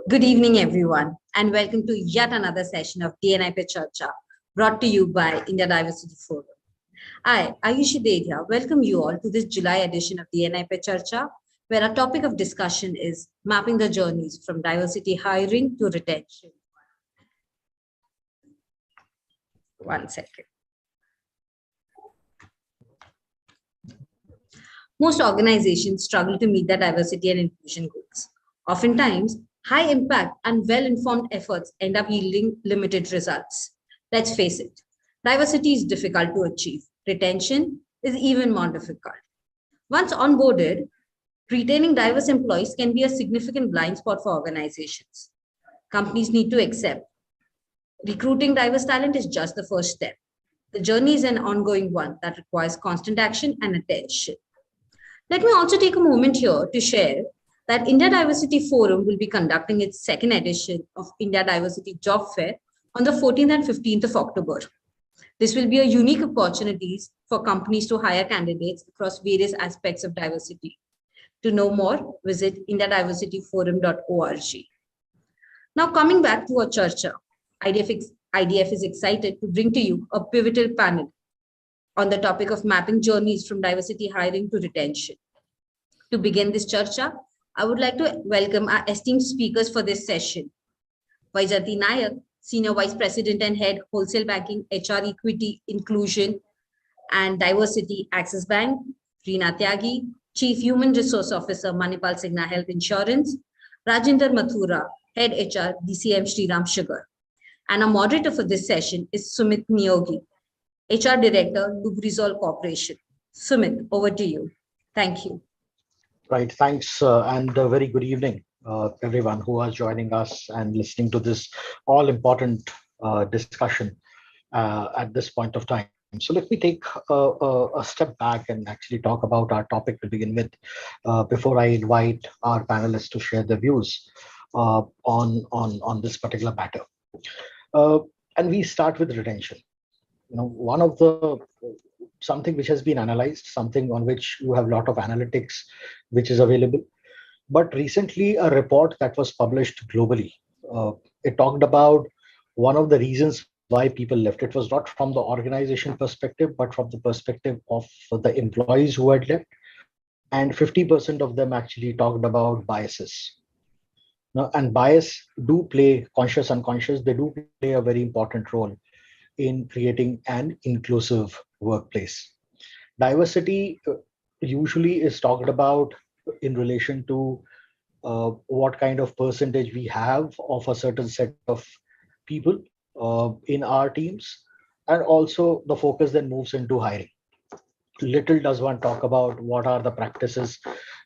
Good evening, everyone, and welcome to yet another session of D&I Pe Charcha, brought to you by India Diversity Forum. I, Ayushi Dedhya, welcome you all to this July edition of D&I Pe Charcha, where our topic of discussion is mapping the journeys from diversity hiring to retention. One second. Most organizations struggle to meet their diversity and inclusion goals. Oftentimes, high impact and well informed efforts end up yielding limited results. Let's face it, diversity is difficult to achieve. Retention is even more difficult. Once onboarded, retaining diverse employees can be a significant blind spot for organizations. Companies need to accept recruiting diverse talent is just the first step. The journey is an ongoing one that requires constant action and attention. Let me also take a moment here to share that India Diversity Forum will be conducting its second edition of India Diversity Job Fair on the 14th and 15th of October. This will be a unique opportunity for companies to hire candidates across various aspects of diversity. To know more, visit indiadiversityforum.org. Now, coming back to our charcha, IDF is excited to bring to you a pivotal panel on the topic of mapping journeys from diversity hiring to retention. To begin this charcha, I would like to welcome our esteemed speakers for this session. Vaijayanti Nayak, Senior Vice President and Head, Wholesale Banking, HR Equity, Inclusion and Diversity, Axis Bank. Reena Tyagi, Chief Human Resource Officer, Manipal Cigna Health Insurance. Rajinder Mathura, Head HR, DCM Shriram Sugar. And our moderator for this session is Sumit Niyogi, HR Director, Lubrizol Corporation. Sumit, over to you. Thank you. Right, thanks, and a very good evening, everyone who are joining us and listening to this all-important discussion at this point of time. So let me take a step back and actually talk about our topic to begin with, before I invite our panelists to share their views on this particular matter. And we start with retention. One of the something which has been analyzed, something on which you have a lot of analytics which is available. But recently, a report that was published globally, it talked about one of the reasons why people left. It was not from the organization perspective, but from the perspective of the employees who had left. And 50% of them actually talked about biases. And bias do play, conscious, unconscious, they do play a very important role in creating an inclusive workplace. Diversity usually is talked about in relation to what kind of percentage we have of a certain set of people in our teams, and also the focus then moves into hiring. Little does one talk about what are the practices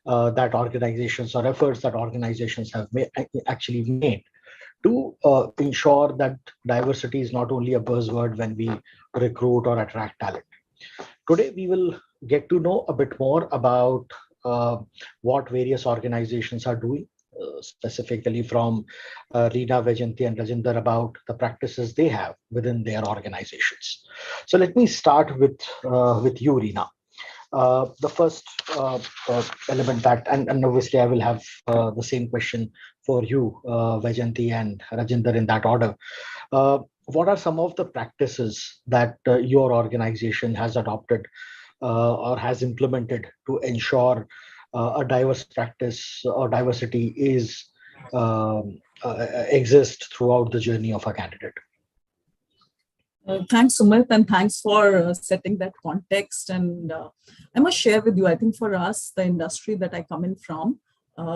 that organizations or efforts that organizations have actually made to ensure that diversity is not only a buzzword when we recruit or attract talent. Today, we will get to know a bit more about what various organizations are doing, specifically from Reena, Vaijayanti, and Rajinder about the practices they have within their organizations. So let me start with you, Reena. The first element that, and obviously I will have the same question for you, Vaijayanti and Rajinder, in that order. What are some of the practices that your organization has adopted or has implemented to ensure a diverse practice or diversity is exists throughout the journey of a candidate? Thanks, Sumit, and thanks for setting that context. And I must share with you, I think for us, the industry that I come in from,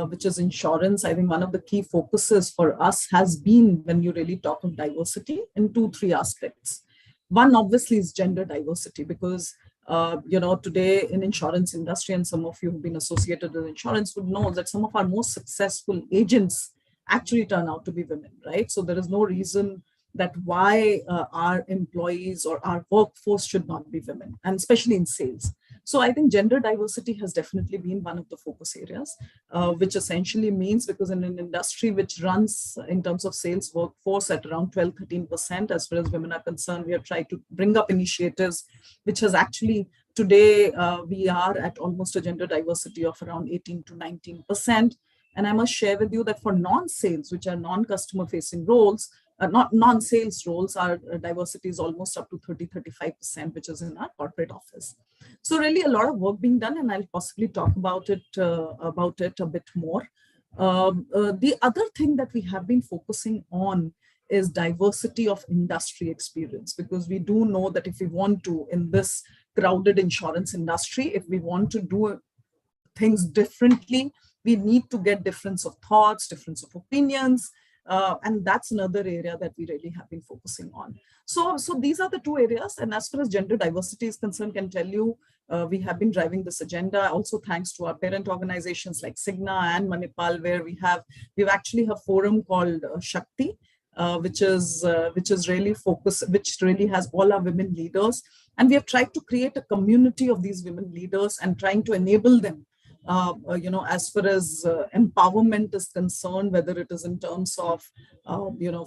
which is insurance, I think one of the key focuses for us has been, when you really talk of diversity, in 2-3 aspects. One, obviously, is gender diversity, because today in insurance industry, and some of you who've been associated with insurance would know that some of our most successful agents actually turn out to be women, right? So there is no reason that why our employees or our workforce should not be women, and especially in sales. So I think gender diversity has definitely been one of the focus areas, which essentially means, because in an industry which runs in terms of sales workforce at around 12-13%, as far as women are concerned, we have tried to bring up initiatives, which has actually today we are at almost a gender diversity of around 18-19%. And I must share with you that for non-sales, which are non-customer facing roles, not non-sales roles, our diversity is almost up to 30-35%, which is in our corporate office. So really a lot of work being done, and I'll possibly talk about it a bit more. The other thing that we have been focusing on is diversity of industry experience, because we do know that if we want to, in this crowded insurance industry, if we want to do things differently, we need to get difference of thoughts, difference of opinions, and that's another area that we really have been focusing on. So these are the two areas. And as far as gender diversity is concerned, can tell you, we have been driving this agenda also thanks to our parent organizations like Cigna and Manipal, where we actually have a forum called Shakti, which is really focused, which really has all our women leaders. And we have tried to create a community of these women leaders and trying to enable them, as far as empowerment is concerned, whether it is in terms of,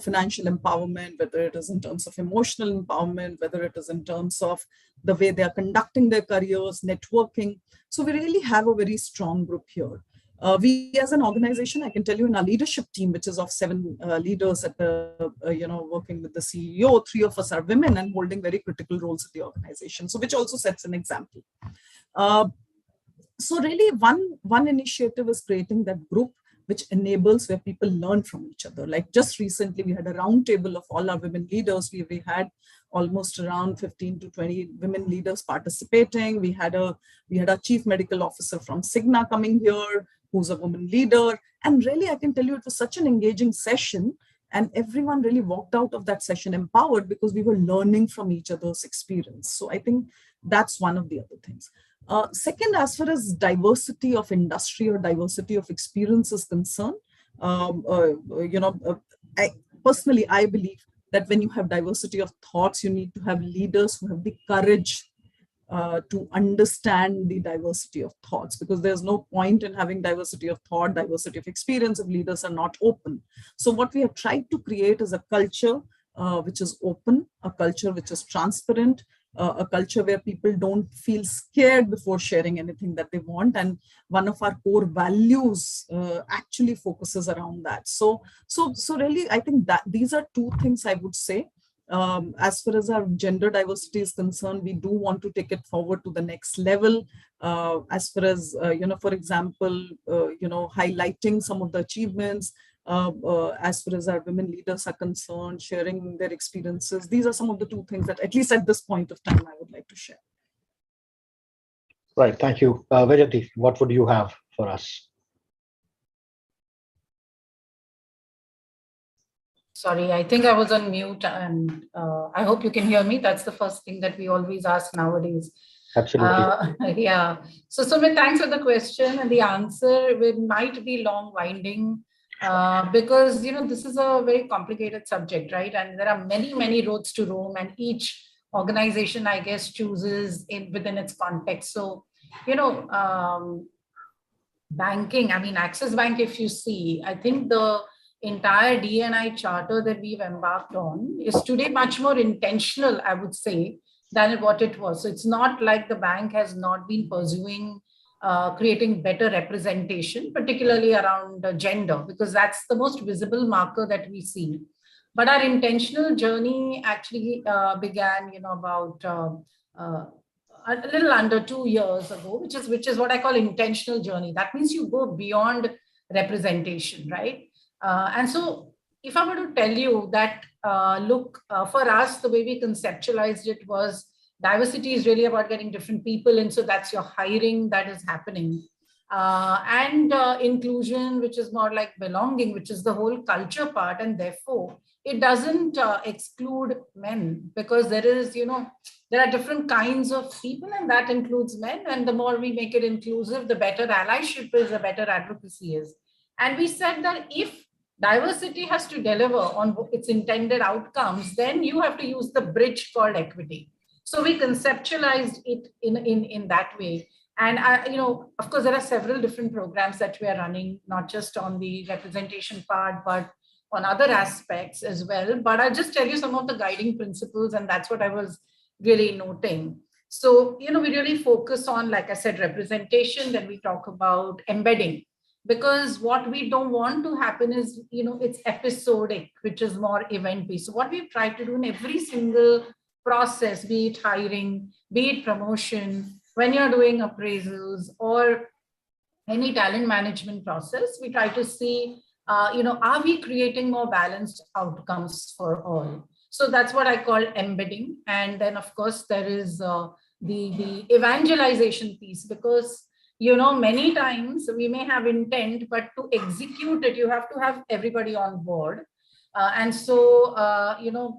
financial empowerment, whether it is in terms of emotional empowerment, whether it is in terms of the way they are conducting their careers, networking. So we really have a very strong group here. We as an organization, I can tell you, in our leadership team, which is of 7 leaders at the, working with the CEO, 3 of us are women and holding very critical roles in the organization. So which also sets an example. So really one initiative is creating that group which enables where people learn from each other. Like just recently, we had a round table of all our women leaders. We had almost around 15 to 20 women leaders participating. We had our chief medical officer from Cigna coming here, who's a woman leader. And really, I can tell you, it was such an engaging session. And everyone really walked out of that session empowered because we were learning from each other's experience. So I think that's one of the other things. Second, as far as diversity of industry or diversity of experience is concerned, personally, I believe that when you have diversity of thoughts, you need to have leaders who have the courage to understand the diversity of thoughts, because there's no point in having diversity of thought, diversity of experience if leaders are not open. So what we have tried to create is a culture which is open, a culture which is transparent, a culture where people don't feel scared before sharing anything that they want. And one of our core values actually focuses around that. So really, I think that these are two things I would say. As far as our gender diversity is concerned, we do want to take it forward to the next level. As far as, for example, highlighting some of the achievements, as far as our women leaders are concerned, sharing their experiences. These are some of the two things that, at least at this point of time, I would like to share. Right, thank you. Vijayati, what would you have for us? Sorry, I think I was on mute, and I hope you can hear me. That's the first thing that we always ask nowadays. Absolutely. Yeah. So Sumit, thanks for the question, and the answer might be long winding because this is a very complicated subject, right? And there are many roads to Rome, and each organization, I guess, chooses within its context. So banking. I mean, Axis Bank, if you see, I think the entire D&I charter that we've embarked on is today much more intentional, I would say, than what it was. So it's not like the bank has not been pursuing creating better representation, particularly around gender, because that's the most visible marker that we see. But our intentional journey actually began, about a little under 2 years ago, which is what I call intentional journey. That means you go beyond representation, right? And so if I were to tell you that, for us, the way we conceptualized it was diversity is really about getting different people in. So that's your hiring that is happening. And inclusion, which is more like belonging, which is the whole culture part. And therefore, it doesn't exclude men, because there are different kinds of people, and that includes men. And the more we make it inclusive, the better allyship is, the better advocacy is. And we said that if diversity has to deliver on its intended outcomes, then you have to use the bridge called equity. So we conceptualized it in that way. And of course, there are several different programs that we are running, not just on the representation part, but on other aspects as well. But I'll just tell you some of the guiding principles, and that's what I was really noting. So, we really focus on, like I said, representation. Then we talk about embedding. because what we don't want to happen is, it's episodic, which is more event based. So what we've tried to do in every single process, be it hiring, be it promotion, when you're doing appraisals or any talent management process, we try to see, are we creating more balanced outcomes for all? So that's what I call embedding. And then, of course, there is the evangelization piece, because, many times we may have intent, but to execute it, you have to have everybody on board. And so,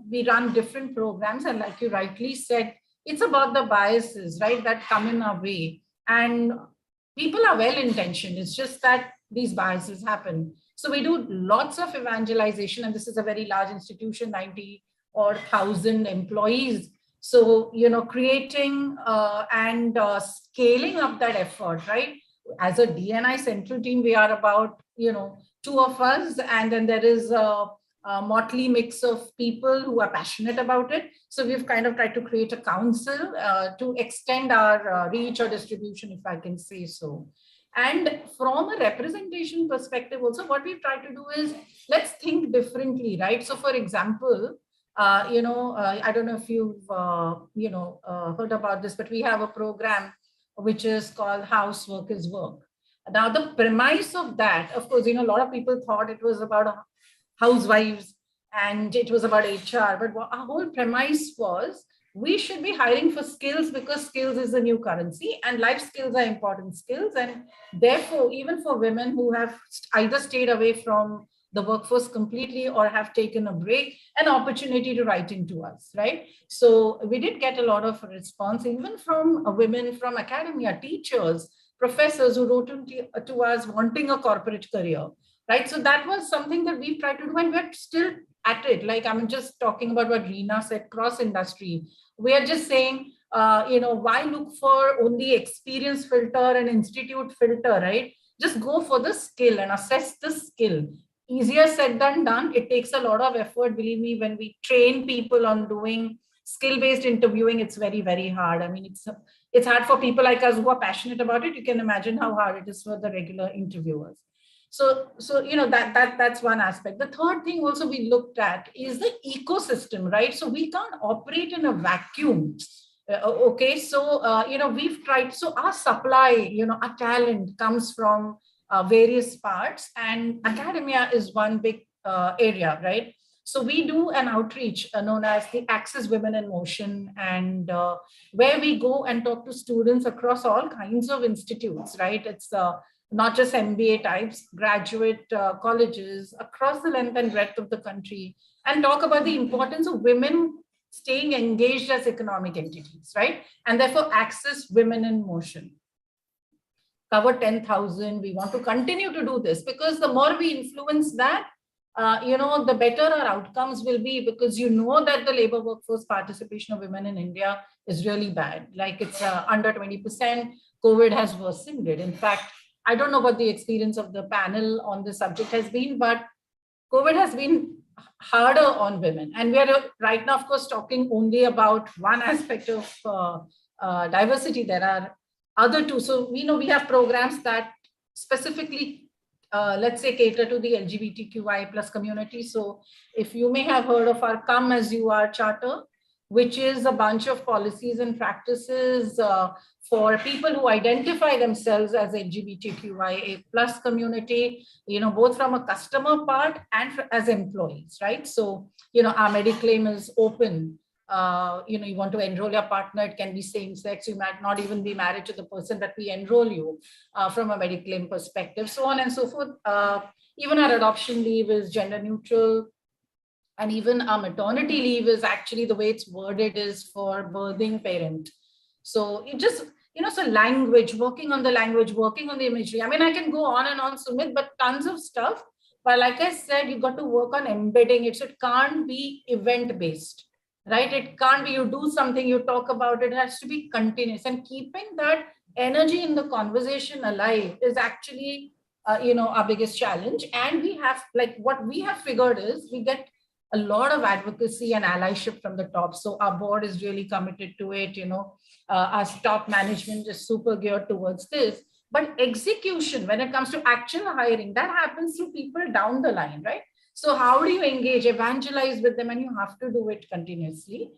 we run different programs. And like you rightly said, it's about the biases, right, that come in our way. And people are well intentioned. It's just that these biases happen. So we do lots of evangelization, and this is a very large institution, 90 or 1,000 employees. So, creating and scaling up that effort, right? As a D&I central team, we are about, 2 of us, and then there is a motley mix of people who are passionate about it. So we've kind of tried to create a council to extend our reach or distribution, if I can say so. And from a representation perspective also, what we've tried to do is, let's think differently, right? So for example, I don't know if you've, heard about this, but we have a program which is called Housework is Work. Now, the premise of that, of course, a lot of people thought it was about housewives and it was about HR, but our whole premise was, we should be hiring for skills, because skills is the new currency and life skills are important skills. And therefore, even for women who have either stayed away from the workforce completely or have taken a break, an opportunity to write into us, right? So we did get a lot of response, even from women from academia, teachers, professors who wrote to us wanting a corporate career, right? So that was something that we've tried to do, and we're still at it. Like, I'm just talking about what Reena said, cross industry. We are just saying, why look for only experience filter and institute filter, right? Just go for the skill and assess the skill. Easier said than done. It takes a lot of effort. Believe me, when we train people on doing skill-based interviewing, it's very, very hard. I mean, it's hard for people like us who are passionate about it. You can imagine how hard it is for the regular interviewers. So that's one aspect. The third thing also we looked at is the ecosystem, right? So we can't operate in a vacuum. Okay, so we've tried. So our supply, our talent comes from various parts, and academia is one big area, right? So we do an outreach known as the Access Women in Motion, and where we go and talk to students across all kinds of institutes, right? It's not just MBA types, graduate colleges across the length and breadth of the country, and talk about the importance of women staying engaged as economic entities, right? And therefore access women in motion. Cover 10,000. We want to continue to do this, because the more we influence that, the better our outcomes will be, because that the labor workforce participation of women in India is really bad. Like, it's under 20%. COVID has worsened it. In fact, I don't know what the experience of the panel on this subject has been, but COVID has been harder on women. And we are right now, of course, talking only about one aspect of diversity. There are other two. So we have programs that specifically, let's say, cater to the LGBTQI plus community. So if you may have heard of our Come As You Are charter, which is a bunch of policies and practices for people who identify themselves as LGBTQIA plus community, both from a customer part and as employees, right? So, our Mediclaim is open. You want to enroll your partner, it can be same sex. You might not even be married to the person that we enroll you from a Mediclaim perspective, so on and so forth. Even our adoption leave is gender neutral. And even our maternity leave is actually, the way it's worded is for birthing parent. So it just, so language, working on the language, working on the imagery. I mean, I can go on and on, Sumit, but tons of stuff. But like I said, you've got to work on embedding it. So it can't be event-based, right? It can't be you do something, you talk about it. It has to be continuous. And keeping that energy in the conversation alive is actually, our biggest challenge. And we have, like, what we have figured is we get a lot of advocacy and allyship from the top. So our board is really committed to it. Our top management is super geared towards this. But execution, when it comes to actual hiring, that happens through people down the line, right? So how do you engage, evangelize with them, and you have to do it continuously.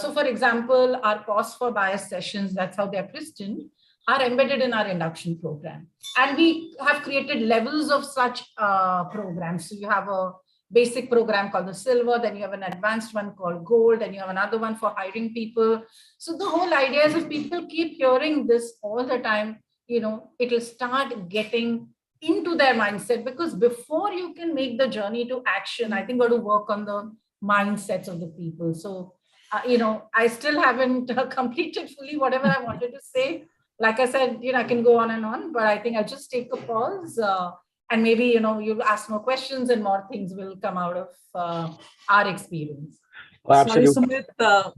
So for example, our pause for bias sessions, that's how they're christened, are embedded in our induction program. And we have created levels of such programs. So you have a basic program called the silver, then you have an advanced one called gold, and you have another one for hiring people. So the whole idea is if people keep hearing this all the time, it'll start getting into their mindset, because before you can make the journey to action, I think got to work on the mindsets of the people. So, I still haven't completed fully whatever I wanted to say. Like I said, I can go on and on, but I think I'll just take a pause and maybe, you'll ask more questions and more things will come out of our experience. Oh, Sorry, absolutely. Sumit,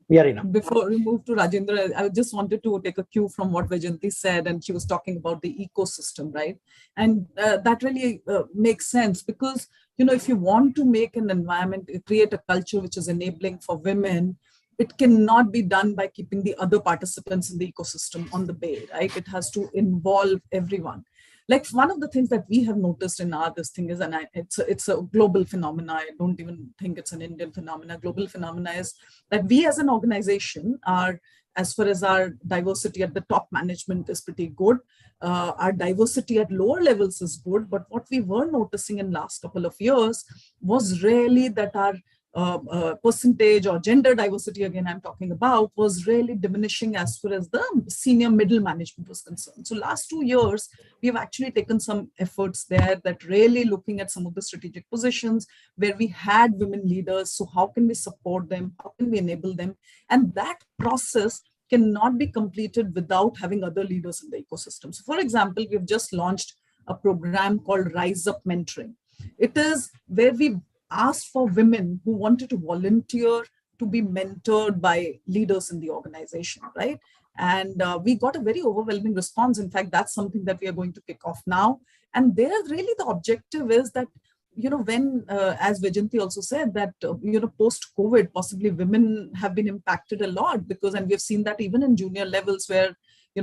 Yeah, Reena. before we move to Rajendra, I just wanted to take a cue from what Vajanti said, and she was talking about the ecosystem, right? And that really makes sense, because, if you want to make an environment, create a culture which is enabling for women, it cannot be done by keeping the other participants in the ecosystem on the bay, right? It has to involve everyone. Like, one of the things that we have noticed in this thing is, and it's a global phenomena. I don't even think it's an Indian phenomena. Global phenomena is that we as an organization are, as far as our diversity at the top management is pretty good. Our diversity at lower levels is good. But what we were noticing in last couple of years was really that our percentage or gender diversity, again, I'm talking about, was really diminishing as far as the senior middle management was concerned. So last 2 years, we have actually taken some efforts there that really looking at some of the strategic positions where we had women leaders. So how can we support them? How can we enable them? And that process cannot be completed without having other leaders in the ecosystem. So for example, we've just launched a program called Rise Up Mentoring. It is where we asked for women who wanted to volunteer to be mentored by leaders in the organization, right? And we got a very overwhelming response. In fact, that's something that we are going to kick off now. And there, really, the objective is that, when, as Vajanti also said, that, post-COVID, possibly women have been impacted a lot, because, and we've seen that even in junior levels where,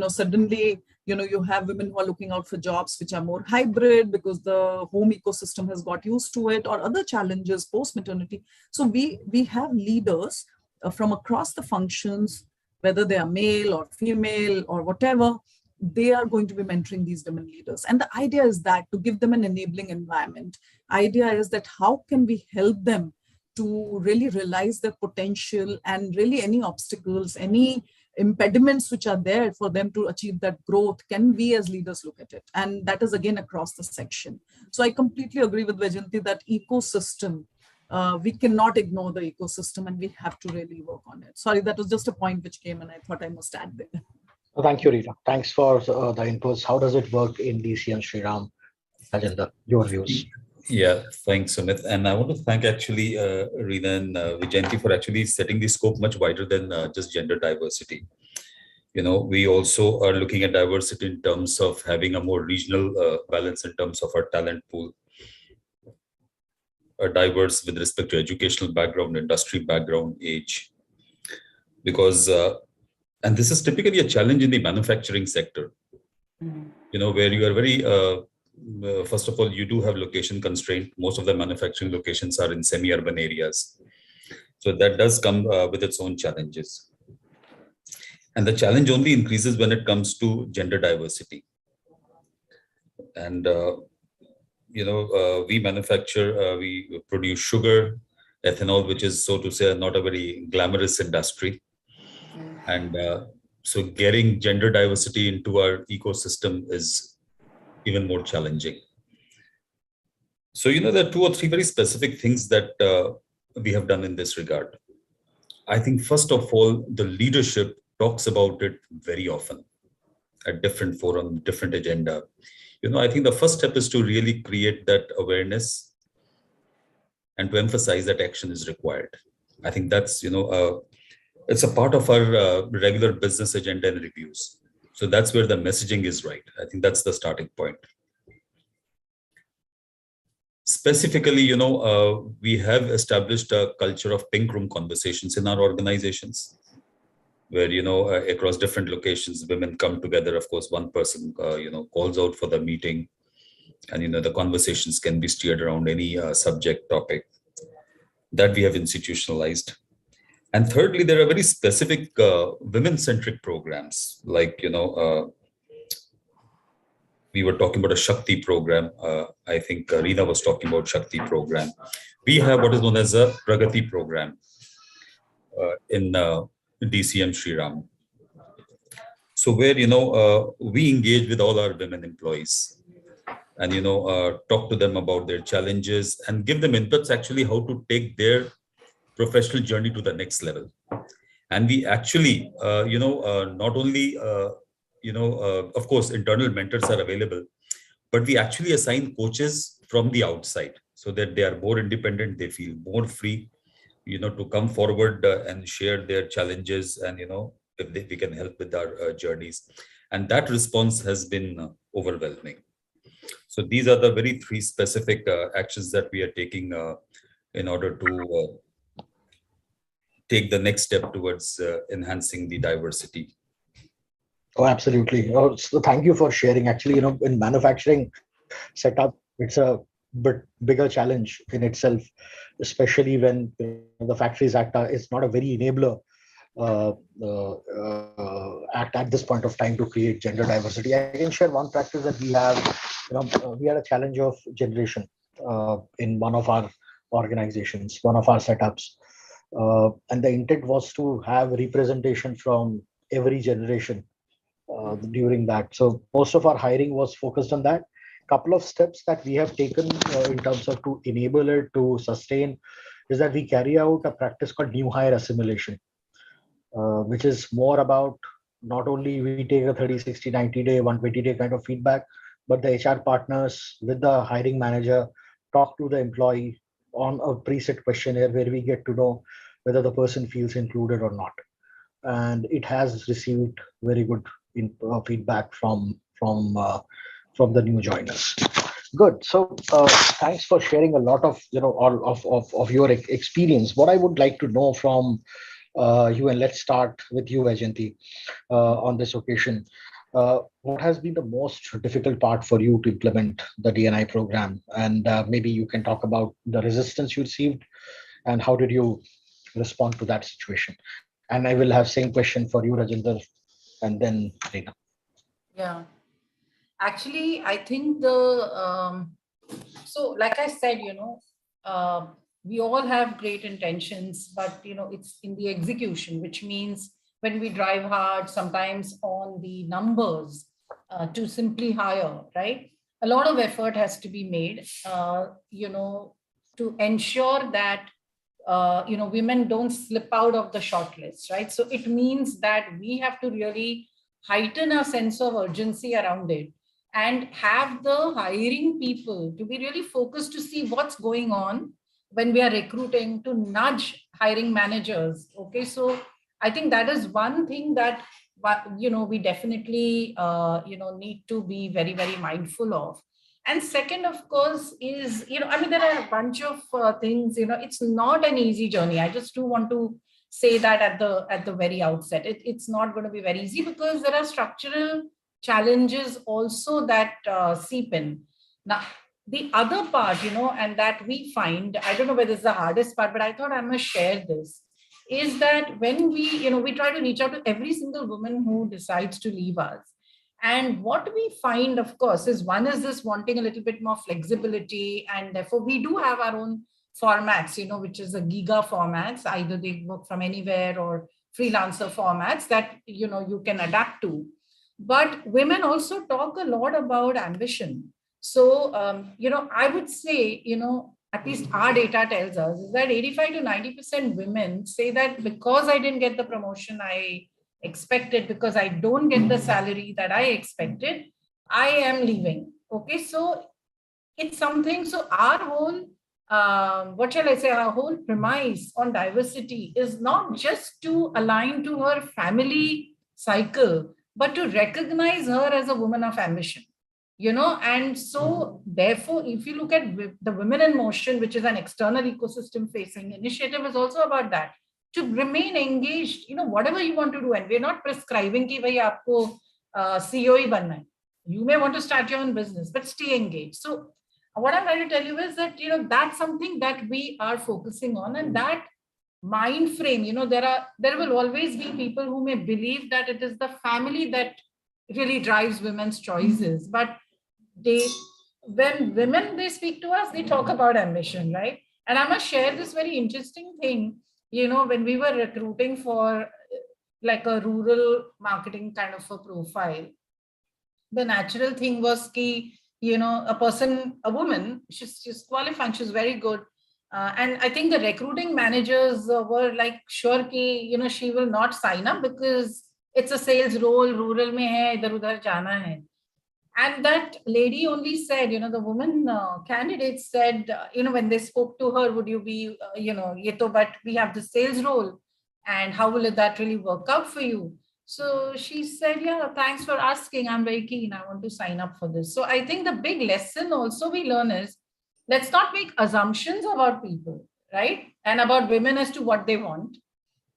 suddenly, you have women who are looking out for jobs which are more hybrid because the home ecosystem has got used to it, or other challenges post-maternity. So we have leaders from across the functions, whether they are male or female or whatever, they are going to be mentoring these women leaders. And the idea is that to give them an enabling environment. Idea is that how can we help them to really realize their potential, and really any obstacles, any impediments which are there for them to achieve that growth, can we as leaders look at it? And that is again across the section. So I completely agree with Vajanti that ecosystem, we cannot ignore the ecosystem, and we have to really work on it. Sorry, that was just a point which came and I thought I must add there. Thank you, Rita. Thanks for the inputs. How does it work in DC and Sriram? Rajendra, your views. Yeah, thanks, Sumit. And I want to thank actually Reena and Vijayanti for actually setting the scope much wider than just gender diversity. We also are looking at diversity in terms of having a more regional balance in terms of our talent pool, diverse with respect to educational background, industry background, age. Because, and this is typically a challenge in the manufacturing sector, where you are very, first of all, you do have location constraint. Most of the manufacturing locations are in semi-urban areas. So that does come with its own challenges. And the challenge only increases when it comes to gender diversity. And, we manufacture, we produce sugar, ethanol, which is, so to say, not a very glamorous industry. And so getting gender diversity into our ecosystem is even more challenging. So, there are 2 or 3 very specific things that we have done in this regard. I think, first of all, the leadership talks about it very often at different forums, different agenda. I think the first step is to really create that awareness and to emphasize that action is required. I think that's, it's a part of our regular business agenda and reviews. So that's where the messaging is right. I think that's the starting point. Specifically, we have established a culture of pink room conversations in our organizations, where, across different locations, women come together. Of course, one person, calls out for the meeting, and, the conversations can be steered around any subject topic that we have institutionalized. And thirdly, there are very specific women-centric programs, like, we were talking about a Shakti program. I think Reena was talking about Shakti program. We have what is known as a Pragati program in DCM Shriram. So where, we engage with all our women employees and, talk to them about their challenges and give them inputs actually how to take their professional journey to the next level. And we actually, not only, of course, internal mentors are available, but we actually assign coaches from the outside so that they are more independent, they feel more free, to come forward and share their challenges, and, if we can help with our journeys. And that response has been overwhelming. So these are the very three specific actions that we are taking in order to take the next step towards enhancing the diversity. Oh, absolutely. Oh, so thank you for sharing. Actually, in manufacturing setup, it's a bit bigger challenge in itself, especially when the Factories Act is not a very enabler act at this point of time to create gender diversity. I can share one practice that we have. We had a challenge of generation in one of our organizations, one of our setups, and the intent was to have representation from every generation during that. So most of our hiring was focused on that. Couple of steps that we have taken in terms of to enable it to sustain is that we carry out a practice called new hire assimilation, which is more about not only we take a 30, 60, 90 day, 120 day kind of feedback, but the HR partners with the hiring manager talk to the employee on a preset questionnaire where we get to know whether the person feels included or not. And it has received very good feedback from the new joiners. Good. So thanks for sharing a lot of all of your experience. What I would like to know from you, and let's start with you, Ajanti, on this occasion. What has been the most difficult part for you to implement the D&I program? And maybe you can talk about the resistance you received and how did you respond to that situation? And I will have same question for you, Rajinder, and then Reena. Yeah. Actually, I think so like I said, we all have great intentions, but, it's in the execution, which means when we drive hard, sometimes on the numbers to simply hire, right? A lot of effort has to be made, to ensure that, women don't slip out of the shortlist, right? So it means that we have to really heighten our sense of urgency around it and have the hiring people to be really focused to see what's going on when we are recruiting, to nudge hiring managers. Okay, so I think that is one thing that, we definitely, need to be very, very mindful of. And second, of course, is, there are a bunch of things, it's not an easy journey. I just do want to say that at the very outset. It's not going to be very easy because there are structural challenges also that seep in. Now, the other part, and that we find, I don't know whether it's the hardest part, but I thought I must share this, is that when we try to reach out to every single woman who decides to leave us. And what we find, of course, is one is this wanting a little bit more flexibility. And therefore, we do have our own formats, which is the giga formats. Either they work from anywhere or freelancer formats that, you can adapt to. But women also talk a lot about ambition. So, I would say, at least our data tells us is that 85 to 90% women say that because I didn't get the promotion I expected, because I don't get the salary that I expected, I am leaving. Okay, so it's something. So our whole, our whole premise on diversity is not just to align to her family cycle, but to recognize her as a woman of ambition. And so therefore, if you look at the Women in Motion, which is an external ecosystem facing initiative, is also about that. to remain engaged, whatever you want to do. And we're not prescribing ki bhai aapko CEO hi banna hai. You may want to start your own business, but stay engaged. So what I'm trying to tell you is that, that's something that we are focusing on, and that mind frame, there will always be people who may believe that it is the family that really drives women's choices. But when women, they speak to us, they talk about ambition, right? And I must share this very interesting thing. When we were recruiting for like a rural marketing kind of a profile, the natural thing was ki, a woman, she's qualified, she's very good. And I think the recruiting managers were like sure ki, she will not sign up because it's a sales role, rural mein hai, idhar udhar jana hai. And that lady only said, the woman candidate said, when they spoke to her, would you be, but we have the sales role, and how will that really work out for you? So she said, yeah, thanks for asking. I'm very keen. I want to sign up for this. So I think the big lesson also we learn is, let's not make assumptions about people, right? And about women as to what they want.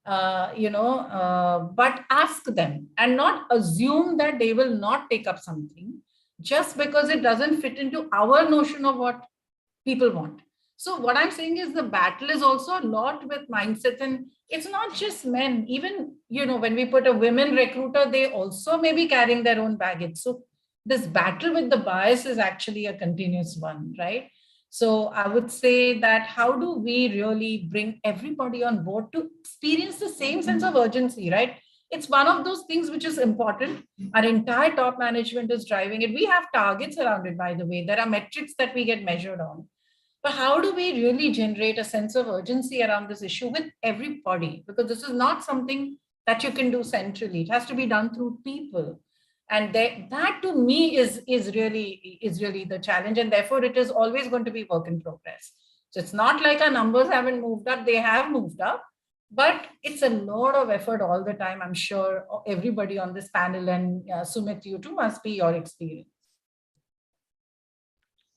But ask them and not assume that they will not take up something just because it doesn't fit into our notion of what people want. So what I'm saying is the battle is also a lot with mindset, and it's not just men. Even, when we put a women recruiter, they also may be carrying their own baggage. So this battle with the bias is actually a continuous one, right? So I would say that how do we really bring everybody on board to experience the same sense of urgency, right? It's one of those things which is important. Our entire top management is driving it. We have targets around it, by the way. There are metrics that we get measured on. But how do we really generate a sense of urgency around this issue with everybody? Because this is not something that you can do centrally. It has to be done through people. And that to me is really the challenge. And therefore, it is always going to be work in progress. So it's not like our numbers haven't moved up. They have moved up. But it's a lot of effort all the time. I'm sure everybody on this panel, and Sumit, you too, must be your experience.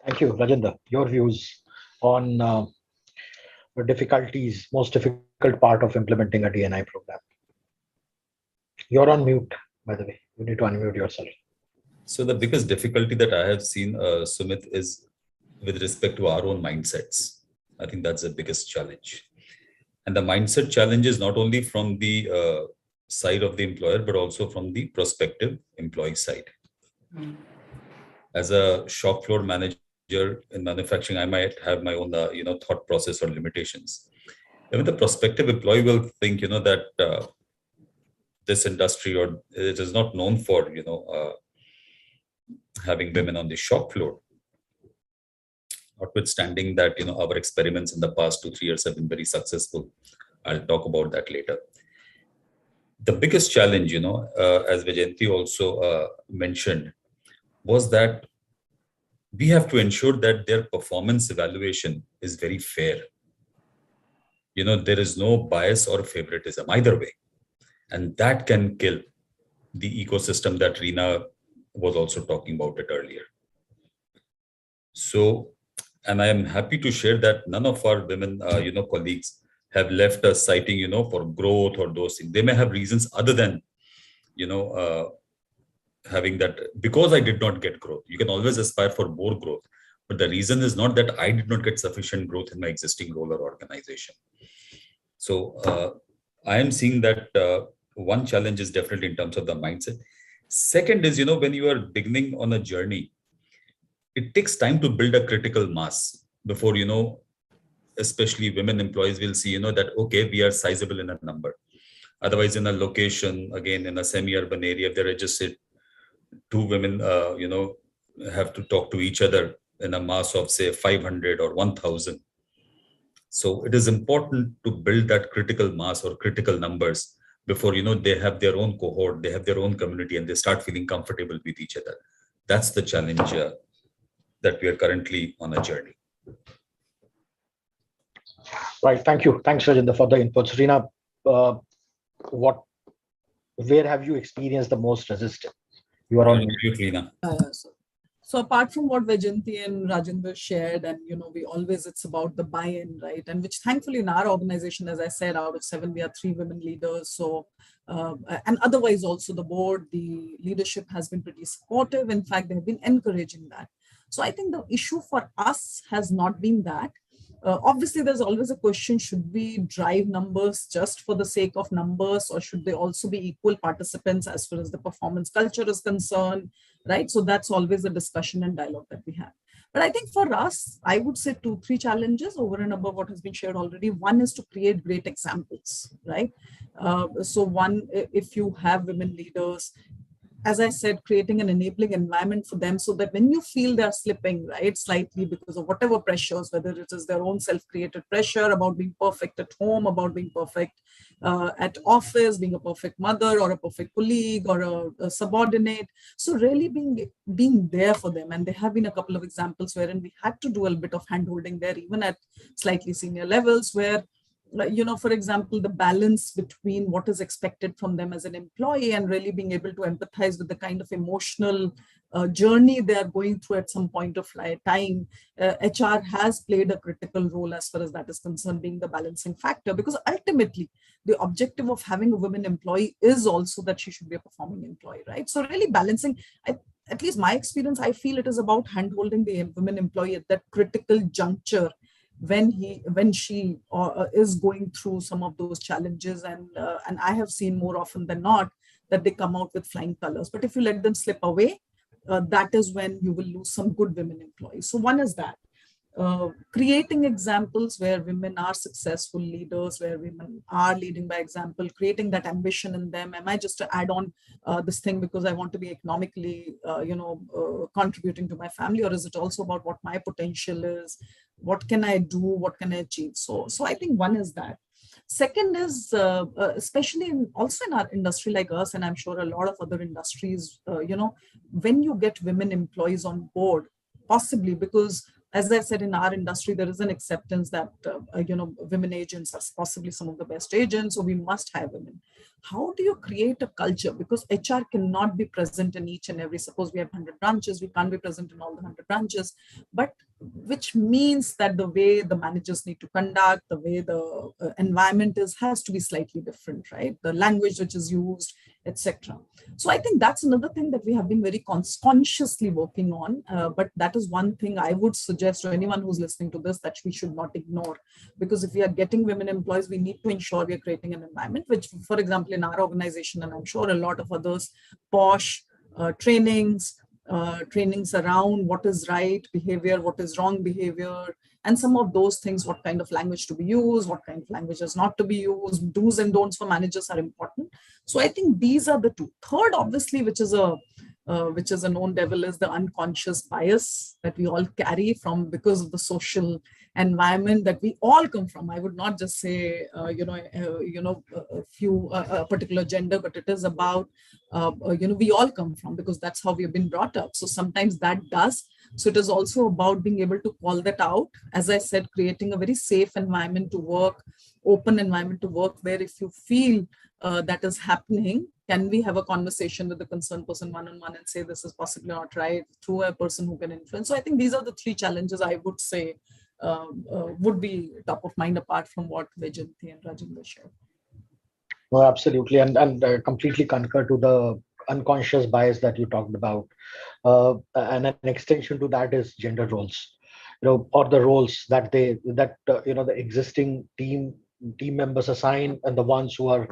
Thank you, Rajendra. Your views on the difficulties, most difficult part of implementing a D&I program. You're on mute, by the way. You need to unmute yourself. So the biggest difficulty that I have seen, Sumit, is with respect to our own mindsets. I think that's the biggest challenge. And the mindset challenge is not only from the side of the employer, but also from the prospective employee side. As a shop floor manager in manufacturing, I might have my own, thought process or limitations. Even the prospective employee will think, that this industry, or it is not known for, having women on the shop floor. Notwithstanding that, our experiments in the past 2-3 years have been very successful. I'll talk about that later. The biggest challenge, as Vijayanti also mentioned, was that we have to ensure that their performance evaluation is very fair. There is no bias or favoritism either way. And that can kill the ecosystem that Reena was also talking about it earlier. So, and I am happy to share that none of our women, colleagues have left us citing, for growth or those things. They may have reasons other than, having that, because I did not get growth. You can always aspire for more growth. But the reason is not that I did not get sufficient growth in my existing role or organization. So I am seeing that one challenge is definitely in terms of the mindset. Second is, when you are beginning on a journey, it takes time to build a critical mass before, especially women employees will see, that, okay, we are sizable in a number. Otherwise, in a location, again, in a semi-urban area, if there are just say, 2 women, have to talk to each other in a mass of, say, 500 or 1,000. So it is important to build that critical mass or critical numbers before, they have their own cohort, they have their own community, and they start feeling comfortable with each other. That's the challenge that we are currently on a journey. Right. Thank you. Thanks, Rajendra, for the inputs. Reena, where have you experienced the most resistance? You are on mute, Reena. So apart from what Vajanti and Rajendra shared, and we always, it's about the buy-in, right? And which thankfully in our organization, as I said, out of 7, we are 3 women leaders. So and otherwise also the board, the leadership has been pretty supportive. In fact, they have been encouraging that. So I think the issue for us has not been that. Obviously, there's always a question, should we drive numbers just for the sake of numbers, or should they also be equal participants as far as the performance culture is concerned, right? So that's always a discussion and dialogue that we have. But I think for us, I would say 2, 3 challenges over and above what has been shared already. One is to create great examples, right? So one, if you have women leaders, as I said, creating an enabling environment for them so that when you feel they're slipping, right, slightly because of whatever pressures, whether it is their own self-created pressure about being perfect at home, about being perfect at office, being a perfect mother or a perfect colleague or a subordinate. So really being there for them. And there have been a couple of examples wherein we had to do a bit of hand-holding there, even at slightly senior levels, where for example, the balance between what is expected from them as an employee and really being able to empathize with the kind of emotional journey they are going through at some point of time. HR has played a critical role as far as that is concerned, being the balancing factor, because ultimately the objective of having a women employee is also that she should be a performing employee, right? So really balancing, at least my experience, I feel it is about hand-holding the women employee at that critical juncture when she is going through some of those challenges, and I have seen more often than not that they come out with flying colors. But if you let them slip away, that is when you will lose some good women employees. So one is that. Creating examples where women are successful leaders, where women are leading by example, creating that ambition in them. Am I just to add on this thing because I want to be economically, contributing to my family, or is it also about what my potential is? What can I do? What can I achieve? So I think one is that. Second is, especially also in our industry like us, and I'm sure a lot of other industries, when you get women employees on board, possibly because, as I said, in our industry, there is an acceptance that, women agents are possibly some of the best agents, so we must have women. How do you create a culture? Because HR cannot be present in each and every, suppose we have 100 branches, we can't be present in all the 100 branches, but which means that the way the managers need to conduct, the way the environment has to be slightly different, right? The language which is used, etc. So I think that's another thing that we have been very consciously working on. But that is one thing I would suggest to anyone who's listening to this, that we should not ignore. Because if we are getting women employees, we need to ensure we are creating an environment, which, for example, in our organization, and I'm sure a lot of others, POSH, trainings around what is right behavior, what is wrong behavior, and some of those things, what kind of language to be used, what kind of language is not to be used, do's and don'ts for managers are important. So I think these are the two. Third, obviously, which is a known devil, is the unconscious bias that we all carry from because of the social environment that we all come from. I would not just say, a particular gender, but it is about, we all come from, because that's how we have been brought up. So sometimes that does. So it is also about being able to call that out. As I said, creating a very safe environment to work, open environment to work, where if you feel that is happening, can we have a conversation with the concerned person one-on-one and say this is possibly not right, through a person who can influence. So I think these are the 3 challenges I would say would be top of mind, apart from what Vajanti and Rajendra shared. No, absolutely, and completely concur to the unconscious bias that you talked about, and an extension to that is gender roles, or the roles that the existing team members assign, and the ones who are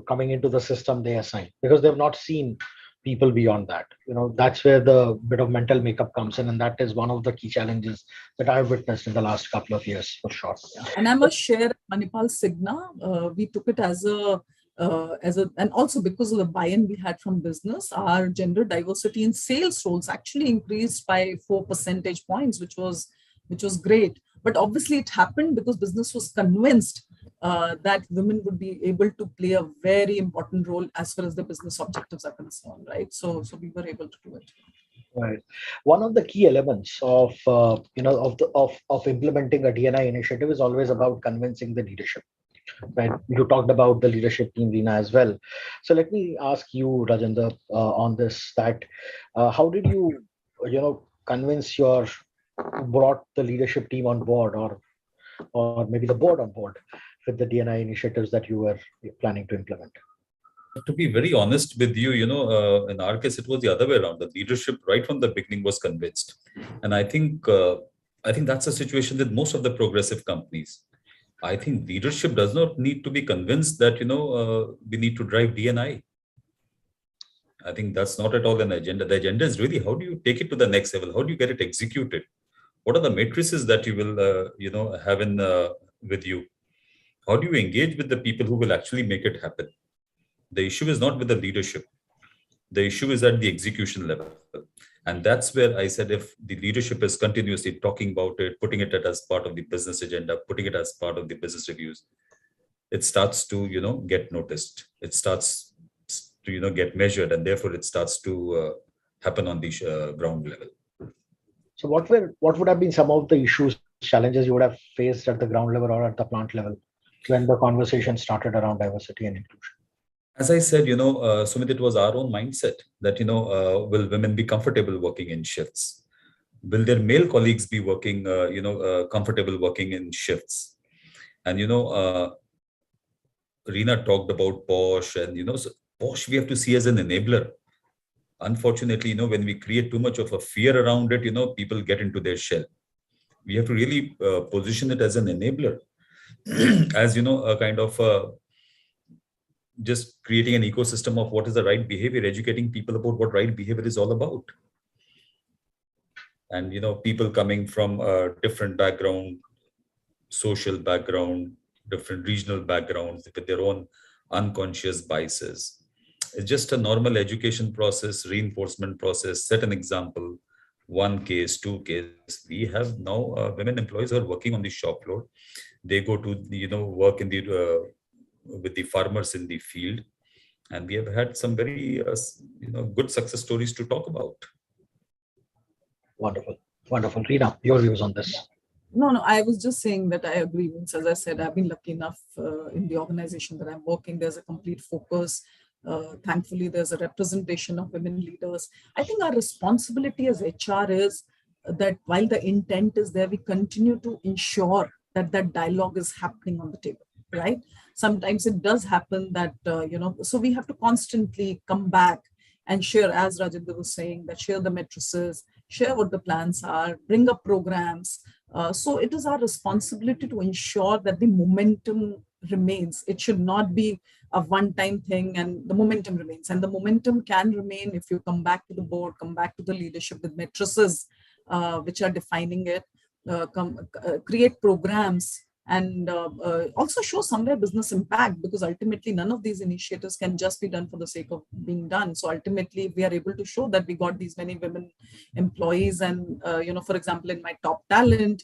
coming into the system they assign, because they've not seen people beyond that. That's where the bit of mental makeup comes in, and that is one of the key challenges that I've witnessed in the last couple of years, for sure. Yeah. And I must share, Manipal Signa, we took it as a and also because of the buy-in we had from business, our gender diversity in sales roles actually increased by 4 percentage points, which was great. But obviously it happened because business was convinced that women would be able to play a very important role as far as the business objectives are concerned, right? So we were able to do it. Right. One of the key elements of implementing a D&I initiative is always about convincing the leadership. Right. You talked about the leadership team, Reena, as well. So let me ask you, Rajendra, on this, that how did you brought the leadership team on board, or maybe the board on board with the D&I initiatives that you were planning to implement? To be very honest with you, in our case, it was the other way around. The leadership right from the beginning was convinced. And I think that's a situation with most of the progressive companies. I think leadership does not need to be convinced that, we need to drive D&I. I think that's not at all an agenda. The agenda is really, how do you take it to the next level? How do you get it executed? What are the matrices that you will, have with you? How do you engage with the people who will actually make it happen? The issue is not with the leadership. The issue is at the execution level. And that's where I said, if the leadership is continuously talking about it, putting it as part of the business agenda, putting it as part of the business reviews, it starts to, get noticed. It starts to, get measured, and therefore it starts to happen on the ground level. So what would have been some of the issues, challenges you would have faced at the ground level or at the plant level when the conversation started around diversity and inclusion? As I said, Sumit, it was our own mindset that, will women be comfortable working in shifts? Will their male colleagues be working, comfortable working in shifts? And, Reena talked about POSH, and, so POSH we have to see as an enabler. Unfortunately, when we create too much of a fear around it, people get into their shell. We have to really position it as an enabler, as, a kind of just creating an ecosystem of what is the right behavior, educating people about what right behavior is all about. And, people coming from a different background, social background, different regional backgrounds with their own unconscious biases. It's just a normal education process, reinforcement process, set an example, one case, two case. We have now women employees who are working on the shop floor. They go to, work in the, with the farmers in the field. And we have had some very, good success stories to talk about. Wonderful. Wonderful. Reena, your views on this? No, I was just saying that I agree. As I said, I've been lucky enough in the organization that I'm working. There's a complete focus. Thankfully, there's a representation of women leaders. I think our responsibility as HR is that while the intent is there, we continue to ensure that that dialogue is happening on the table, right? Sometimes it does happen that, so we have to constantly come back and share, as Rajendra was saying, that share the matrices, share what the plans are, bring up programs. So it is our responsibility to ensure that the momentum remains. It should not be a one-time thing, and the momentum remains. And the momentum can remain if you come back to the board, come back to the leadership with matrices which are defining it, create programs, and also show somewhere business impact, because ultimately none of these initiatives can just be done for the sake of being done. So ultimately, if we are able to show that we got these many women employees, and for example, in my top talent,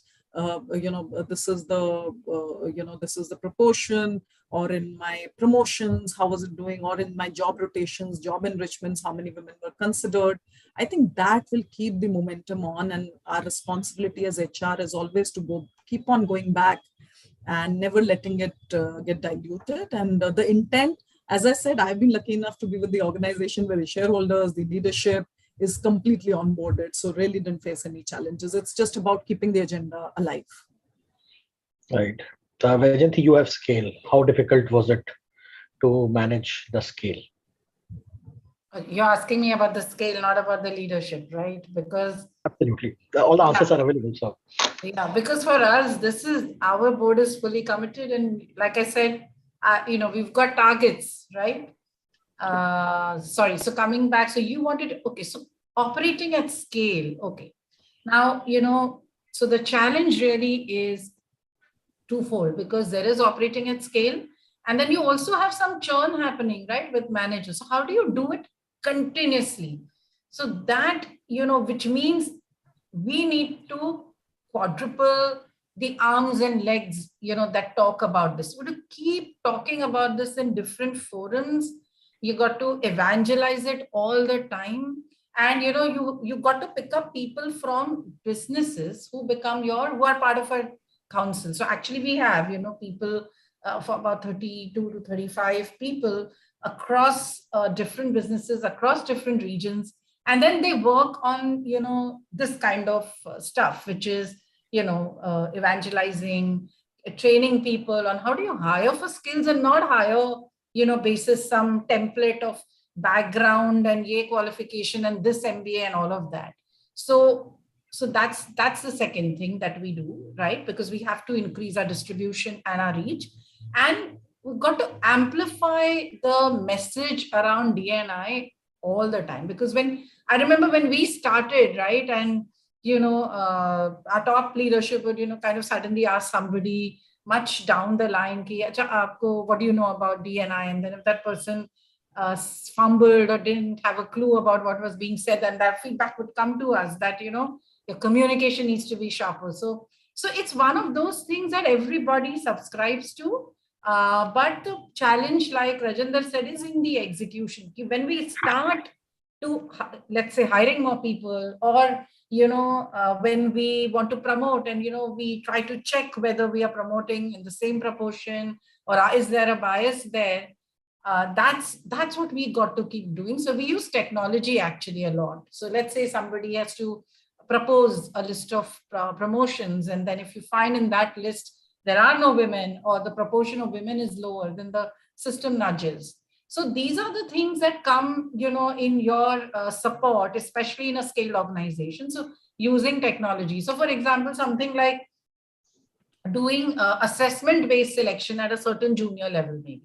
this is the proportion, or in my promotions, how was it doing, or in my job rotations, job enrichments, how many women were considered. I think that will keep the momentum on, and our responsibility as HR is always to keep on going back and never letting it get diluted. And the intent, as I said, I've been lucky enough to be with the organization where the shareholders, the leadership is completely onboarded. So really didn't face any challenges. It's just about keeping the agenda alive. Right. Vajanti, you have scale. How difficult was it to manage the scale? You're asking me about the scale, not about the leadership, right? Because absolutely, all the answers are available. So yeah, because for us, our board is fully committed, and like I said, we've got targets, right? So coming back, so you wanted, okay, so operating at scale, okay. Now, so the challenge really is twofold, because there is operating at scale, and then you also have some churn happening, right, with managers. So how do you do it continuously? So that, which means we need to quadruple the arms and legs, that talk about this. We to keep talking about this in different forums. You got to evangelize it all the time. And, you got to pick up people from businesses who are part of our council. So actually we have, people for about 32 to 35 people across different businesses, across different regions. And then they work on, this kind of stuff, which is, evangelizing, training people on how do you hire for skills and not hire, basis some template of background and Yale qualification and this MBA and all of that. So that's the second thing that we do, right? Because we have to increase our distribution and our reach. And we've got to amplify the message around D&I all the time. Because I remember when we started, right? And, our top leadership would, kind of suddenly ask somebody much down the line, what do you know about D&I? And then if that person fumbled or didn't have a clue about what was being said, then that feedback would come to us that, your communication needs to be sharper. So it's one of those things that everybody subscribes to. But the challenge, like Rajendra said, is in the execution. When we start to, let's say, hiring more people, or, when we want to promote and, we try to check whether we are promoting in the same proportion or is there a bias there? That's what we got to keep doing. So we use technology actually a lot. So let's say somebody has to propose a list of promotions. And then if you find in that list, there are no women or the proportion of women is lower, then the system nudges. So these are the things that come, in your support, especially in a scaled organization. So using technology. So for example, something like doing assessment-based selection at a certain junior level, maybe.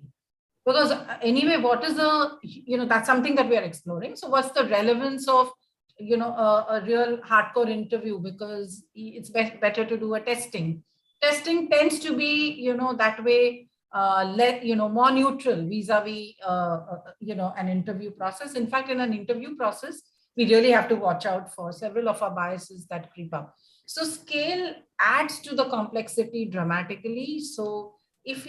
Because anyway, what is that's something that we are exploring. So what's the relevance of, a real hardcore interview? Because it's better to do a testing. Testing tends to be, that way, more neutral vis-a-vis, an interview process. In fact, in an interview process, we really have to watch out for several of our biases that creep up. So scale adds to the complexity dramatically. So if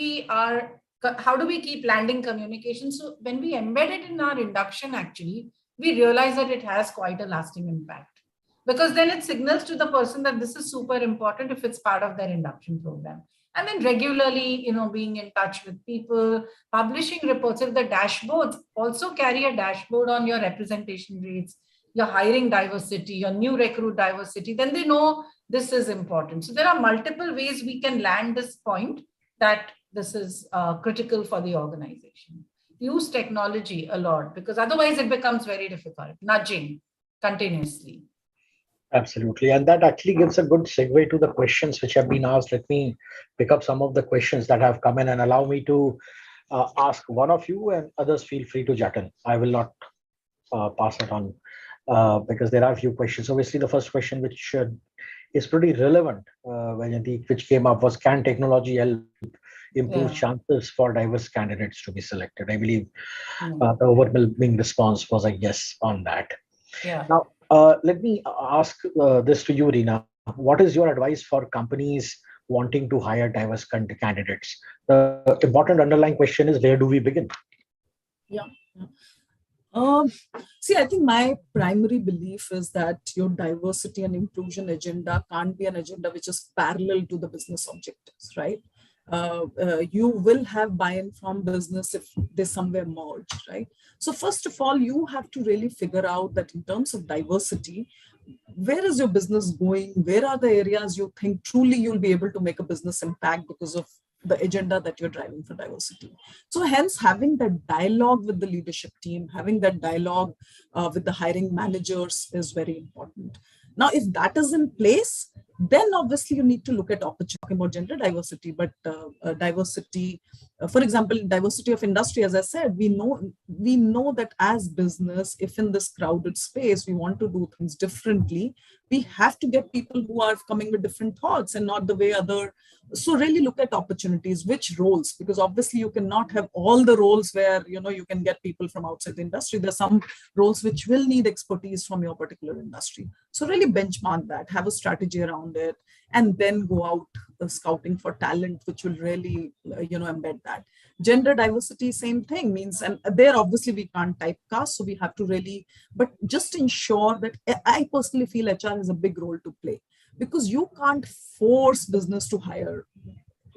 how do we keep landing communication? So when we embed it in our induction, actually, we realize that it has quite a lasting impact, because then it signals to the person that this is super important if it's part of their induction program. And then regularly, being in touch with people, publishing reports. If the dashboards also carry a dashboard on your representation rates, your hiring diversity, your new recruit diversity, then they know this is important. So there are multiple ways we can land this point that this is critical for the organization. Use technology a lot, because otherwise it becomes very difficult, nudging continuously. Absolutely. And that actually gives a good segue to the questions which have been asked. Let me pick up some of the questions that have come in and allow me to ask one of you, and others feel free to jot in. I will not pass it on because there are a few questions. Obviously, the first question, which is pretty relevant, which came up, was, can technology help improve chances for diverse candidates to be selected? I believe the overwhelming response was a yes on that. Yeah. Now, let me ask this to you, Reena. What is your advice for companies wanting to hire diverse candidates? The important underlying question is, where do we begin? Yeah. See, I think my primary belief is that your diversity and inclusion agenda can't be an agenda which is parallel to the business objectives, right? You will have buy-in from business if they somewhere merge, right? So first of all, you have to really figure out that in terms of diversity, where is your business going? Where are the areas you think truly you'll be able to make a business impact because of the agenda that you're driving for diversity? So hence, having that dialogue with the leadership team, having that dialogue with the hiring managers is very important. Now, if that is in place, then obviously you need to look at opportunity, talking about gender diversity, but diversity, for example, diversity of industry. As I said, we know that as business, if in this crowded space we want to do things differently, we have to get people who are coming with different thoughts and not the way other. So really look at opportunities, which roles, because obviously you cannot have all the roles where you can get people from outside the industry. There's some roles which will need expertise from your particular industry. So really benchmark that, have a strategy around it, and then go out scouting for talent, which will really embed that. Gender diversity, same thing, means, and there obviously we can't typecast, so we have to really, but just ensure that, I personally feel HR has a big role to play, because you can't force business to hire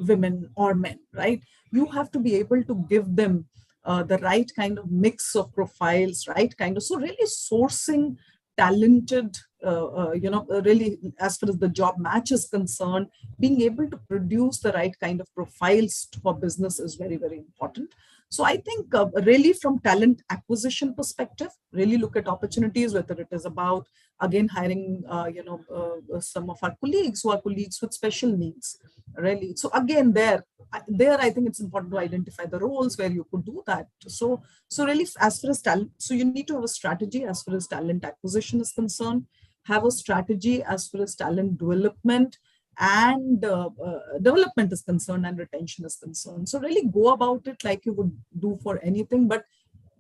women or men, right? You have to be able to give them the right kind of mix of profiles, right kind of, so really sourcing talented, really as far as the job match is concerned, being able to produce the right kind of profiles for business is very, very important. So I think really from talent acquisition perspective, really look at opportunities, whether it is about, again, hiring, some of our colleagues who are colleagues with special needs, really. So again, there, I think it's important to identify the roles where you could do that. So really, as far as talent, so you need to have a strategy as far as talent acquisition is concerned, have a strategy as far as talent development and development is concerned and retention is concerned. So really go about it like you would do for anything. But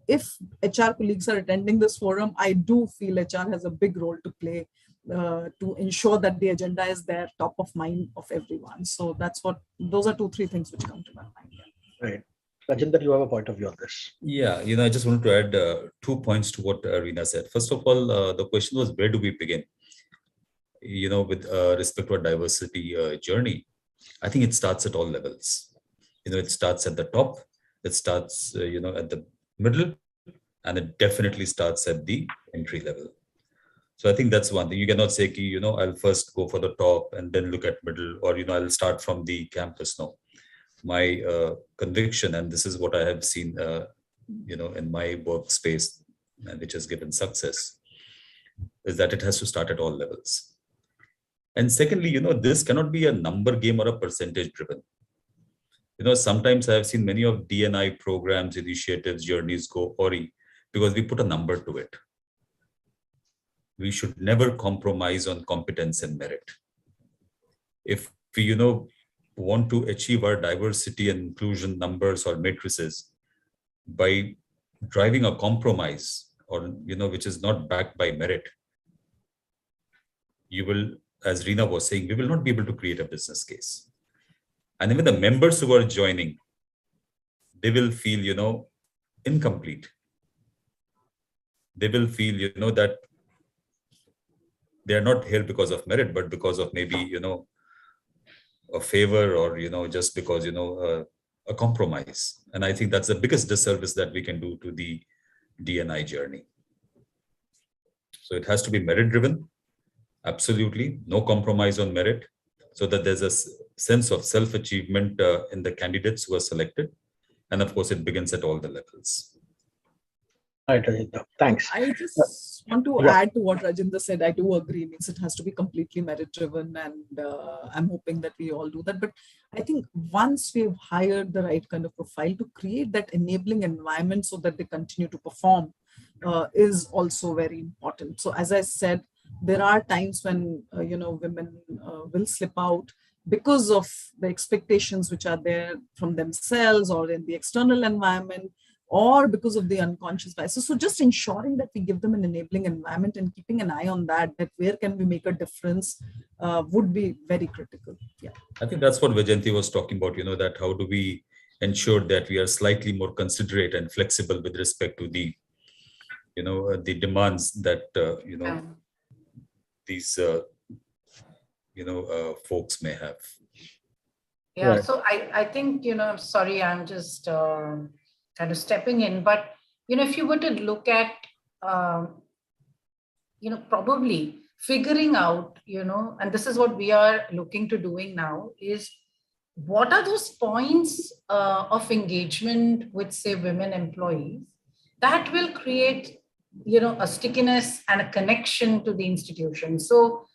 if HR colleagues are attending this forum, I do feel HR has a big role to play to ensure that the agenda is there, top of mind of everyone. So those are 2-3 things which come to my mind. Right. Rajinder, you have a point of view on this. Yeah, I just wanted to add 2 points to what Reena said. First of all, the question was, where do we begin? With respect to our diversity journey, I think it starts at all levels. It starts at the top, it starts, at the middle, and it definitely starts at the entry level. So I think that's one thing. You cannot say, I'll first go for the top and then look at middle, or, I'll start from the campus. No, my conviction, and this is what I have seen, in my workspace, which has given success, is that it has to start at all levels. And secondly, this cannot be a number game or a percentage driven. Sometimes I have seen many of D&I programs, initiatives, journeys go awry because we put a number to it. We should never compromise on competence and merit. If we, want to achieve our diversity and inclusion numbers or matrices by driving a compromise or, which is not backed by merit, you will, as Reena was saying, we will not be able to create a business case. And even the members who are joining, they will feel, incomplete. They will feel, that they are not here because of merit, but because of maybe, a favor or, just because, a compromise. And I think that's the biggest disservice that we can do to the D&I journey. So it has to be merit driven. Absolutely. No compromise on merit, so that there's a sense of self-achievement in the candidates who are selected. And of course, it begins at all the levels. Right, Rajinder. Thanks. I just want to add to what Rajinder said. I do agree. Means it has to be completely merit driven, and I'm hoping that we all do that. But I think once we've hired the right kind of profile, to create that enabling environment so that they continue to perform is also very important. So as I said, there are times when women will slip out because of the expectations which are there from themselves or in the external environment, or because of the unconscious biases. So just ensuring that we give them an enabling environment and keeping an eye on that where can we make a difference would be very critical. Yeah, I think that's what Vajanti was talking about, that how do we ensure that we are slightly more considerate and flexible with respect to the, the demands that, these, folks may have. Yeah, Right. so I think, sorry, I'm just kind of stepping in, but, if you were to look at, probably figuring out, and this is what we are looking to doing now, is what are those points of engagement with, say, women employees that will create, a stickiness and a connection to the institution. So,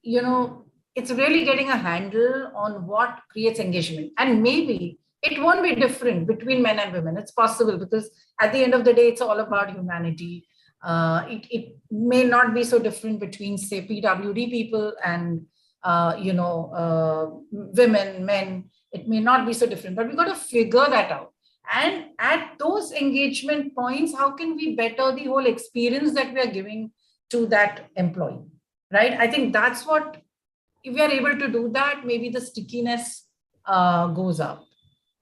it's really getting a handle on what creates engagement. And maybe it won't be different between men and women. It's possible, because at the end of the day, it's all about humanity. It may not be so different between, say, PWD people and, women, men. It may not be so different, but we've got to figure that out. And at those engagement points, how can we better the whole experience that we are giving to that employee, right? I think that's what, if we are able to do that, maybe the stickiness goes up.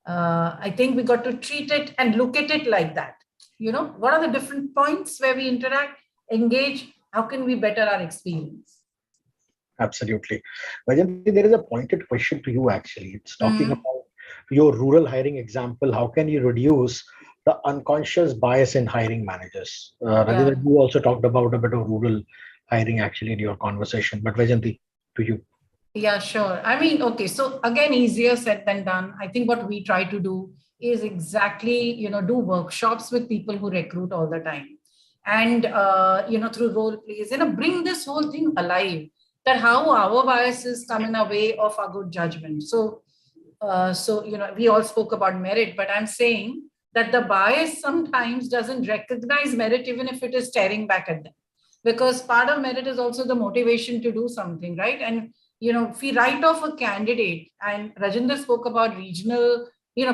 I think we got to treat it and look at it like that. What are the different points where we interact, engage? How can we better our experience? Absolutely. Vajanti, there is a pointed question to you, actually. It's talking about your rural hiring example. How can you reduce the unconscious bias in hiring managers. Rajendra, you also talked about a bit of rural hiring actually in your conversation, but Vajanti, to you. Yeah, sure. I mean, okay. So again, easier said than done. I think what we try to do is exactly, do workshops with people who recruit all the time. And, through role plays, bring this whole thing alive, that how our biases come in a way of a good judgment. So, we all spoke about merit, but I'm saying that the bias sometimes doesn't recognize merit, even if it is staring back at them. Because part of merit is also the motivation to do something, right? And if we write off a candidate, and Rajendra spoke about regional,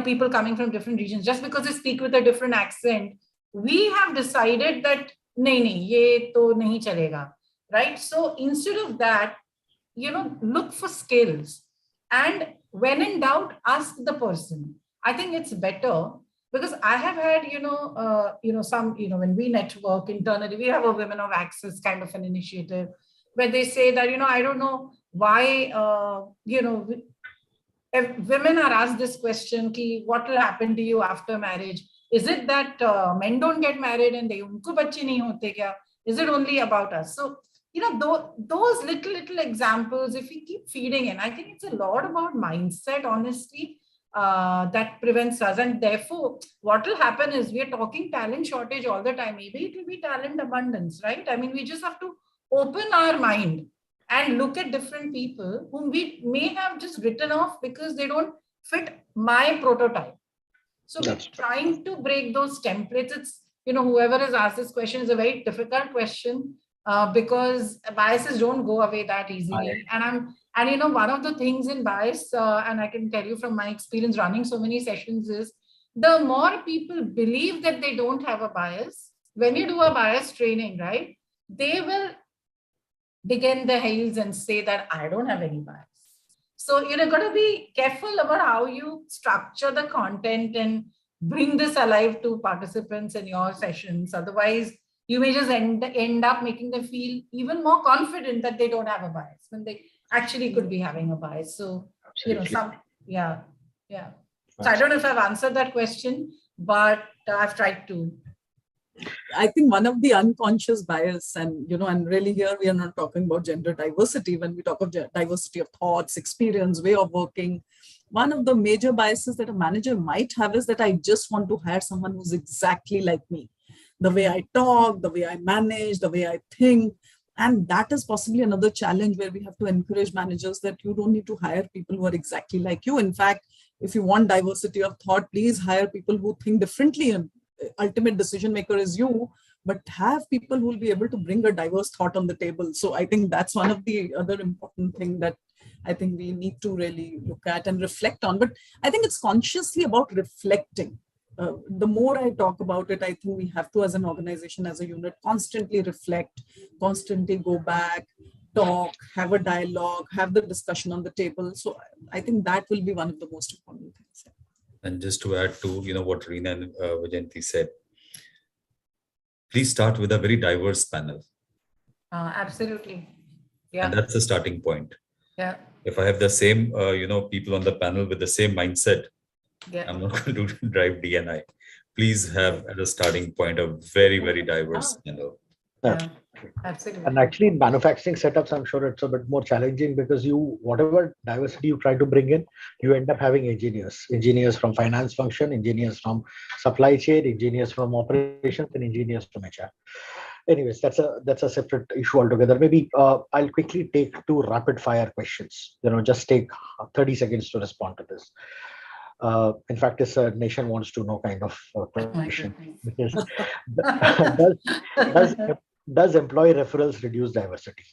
people coming from different regions, just because they speak with a different accent, we have decided that, nahi, ye to nahi chalega, right? So instead of that, look for skills. And when in doubt, ask the person. I think it's better because I have had, some, when we network internally, we have a Women of Access kind of an initiative where they say that, I don't know why, if women are asked this question, ki, what will happen to you after marriage? Is it that men don't get married and they unko bacche nahi hote kya? Is it only about us? So, those little examples, if we keep feeding in, I think it's a lot about mindset, honestly, that prevents us. And therefore, what will happen is we are talking talent shortage all the time. Maybe it will be talent abundance, right? I mean, we just have to open our mind and look at different people whom we may have just written off because they don't fit my prototype. So we're trying to break those templates. It's, whoever has asked this question is a very difficult question because biases don't go away that easily. And one of the things in bias, and I can tell you from my experience running so many sessions, is the more people believe that they don't have a bias, when you do a bias training, right, they will begin the heels and say that I don't have any bias. So you've got to be careful about how you structure the content and bring this alive to participants in your sessions. Otherwise, you may just end up making them feel even more confident that they don't have a bias when they actually could be having a bias. So, yeah. So I don't know if I've answered that question, but I've tried to. I think one of the unconscious bias, and really here we are not talking about gender diversity. When we talk of diversity of thoughts, experience, way of working, one of the major biases that a manager might have is that I just want to hire someone who's exactly like me. The way I talk, the way I manage, the way I think. And that is possibly another challenge where we have to encourage managers that you don't need to hire people who are exactly like you. In fact, if you want diversity of thought, please hire people who think differently, and ultimate decision maker is you, but have people who will be able to bring a diverse thought on the table. So I think that's one of the other important thing that I think we need to really look at and reflect on. But I think it's consciously about reflecting. The more I talk about it, I think we have to, as an organization, as a unit, constantly reflect, constantly go back, talk, have a dialogue, have the discussion on the table. So I think that will be one of the most important things. And just to add to what Reena and Vajanti said, please start with a very diverse panel. Absolutely. Yeah. And that's the starting point. Yeah. If I have the same people on the panel with the same mindset, I'm not going to drive D&I. Please have at a starting point a very, very diverse panel. Yeah. Absolutely. And actually in manufacturing setups, I'm sure it's a bit more challenging because whatever diversity you try to bring in, you end up having engineers from finance function, engineers from supply chain, engineers from operations, and engineers from HR. Anyways, that's a separate issue altogether. Maybe I'll quickly take 2 rapid fire questions. Just take 30 seconds to respond to this. In fact, this nation wants to know kind of question. Does employee referrals reduce diversity?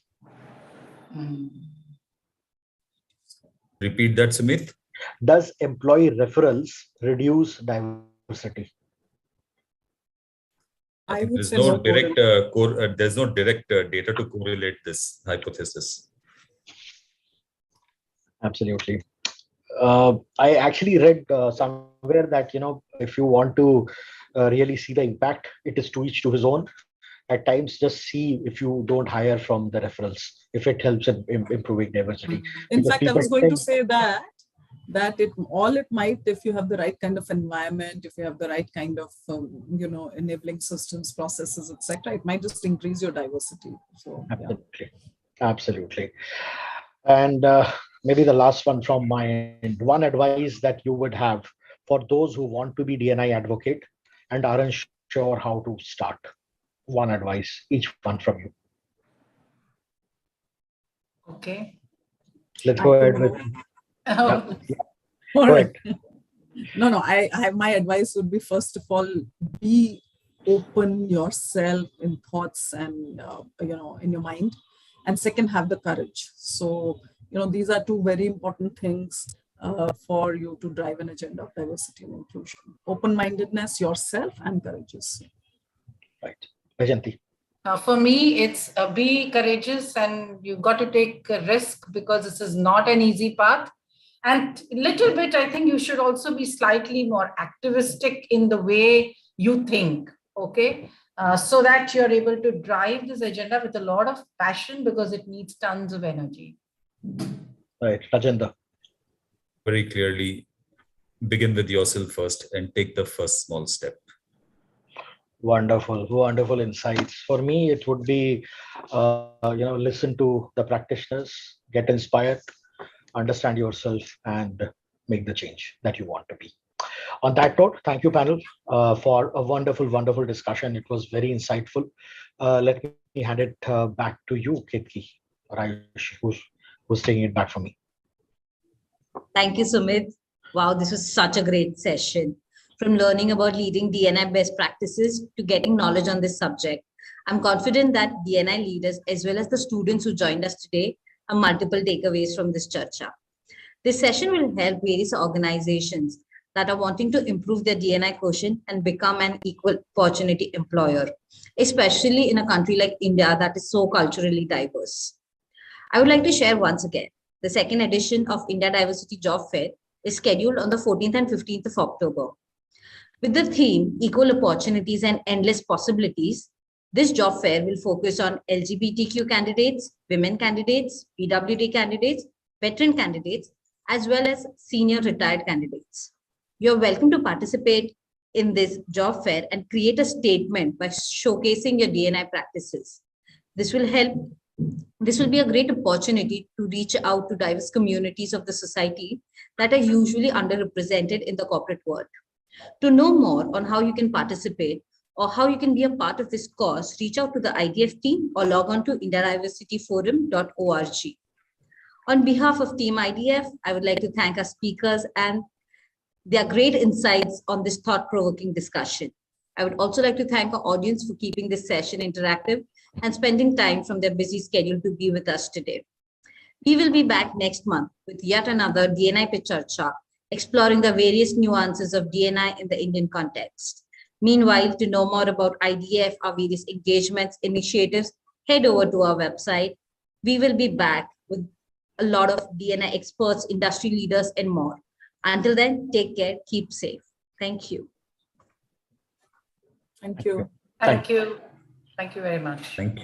Repeat that, Sumit. Does employee referrals reduce diversity? There's no direct data to correlate this hypothesis. Absolutely. I actually read somewhere that if you want to really see the impact, it is to each to his own. At times, just see if you don't hire from the referrals, if it helps in improving diversity. In fact, I was going to say that that it might, if you have the right kind of environment, if you have the right kind of enabling systems, processes, etc., it might just increase your diversity. So Absolutely. And maybe the last one from my end, one advice that you would have for those who want to be D&I advocate and aren't sure how to start. One advice, each one from you. Okay. Let's go ahead with. All Go right. ahead. No, my advice would be, first of all, be open yourself in thoughts and in your mind, and second, have the courage. So these are two very important things for you to drive an agenda of diversity and inclusion: open-mindedness, yourself, and courageous. Right. Vajanti. For me, it's be courageous, and you've got to take a risk, because this is not an easy path. And a little bit, I think you should also be slightly more activistic in the way you think, okay? So that you're able to drive this agenda with a lot of passion, because it needs tons of energy. Right. Rajendra. Very clearly, begin with yourself first and take the first small step. Wonderful insights. For me, it would be, listen to the practitioners, get inspired, understand yourself, and make the change that you want to be. On that note, thank you, panel, for a wonderful discussion. It was very insightful. Let me hand it back to you, Ketki, or Ayush, who's taking it back from me. Thank you, Sumit. Wow, this was such a great session. From learning about leading D&I best practices to getting knowledge on this subject, I'm confident that D&I leaders, as well as the students who joined us today, have multiple takeaways from this charcha. This session will help various organizations that are wanting to improve their D&I quotient and become an equal opportunity employer, especially in a country like India that is so culturally diverse. I would like to share once again, the second edition of India Diversity Job Fair is scheduled on the 14th and 15th of October. With the theme, Equal Opportunities and Endless Possibilities, this job fair will focus on LGBTQ candidates, women candidates, PWD candidates, veteran candidates, as well as senior retired candidates. You're welcome to participate in this job fair and create a statement by showcasing your D&I practices. This will be a great opportunity to reach out to diverse communities of the society that are usually underrepresented in the corporate world. To know more on how you can participate or how you can be a part of this cause, reach out to the IDF team or log on to indiadiversityforum.org. On behalf of Team IDF, I would like to thank our speakers and their great insights on this thought-provoking discussion. I would also like to thank our audience for keeping this session interactive and spending time from their busy schedule to be with us today. We will be back next month with yet another D&I Pe Charcha, exploring the various nuances of D&I in the Indian context. Meanwhile, to know more about IDF, our various engagements, initiatives, head over to our website. We will be back with a lot of D&I experts, industry leaders, and more. Until then, take care, keep safe. Thank you. Thank you. Thank you. Thank you very much. Thank you.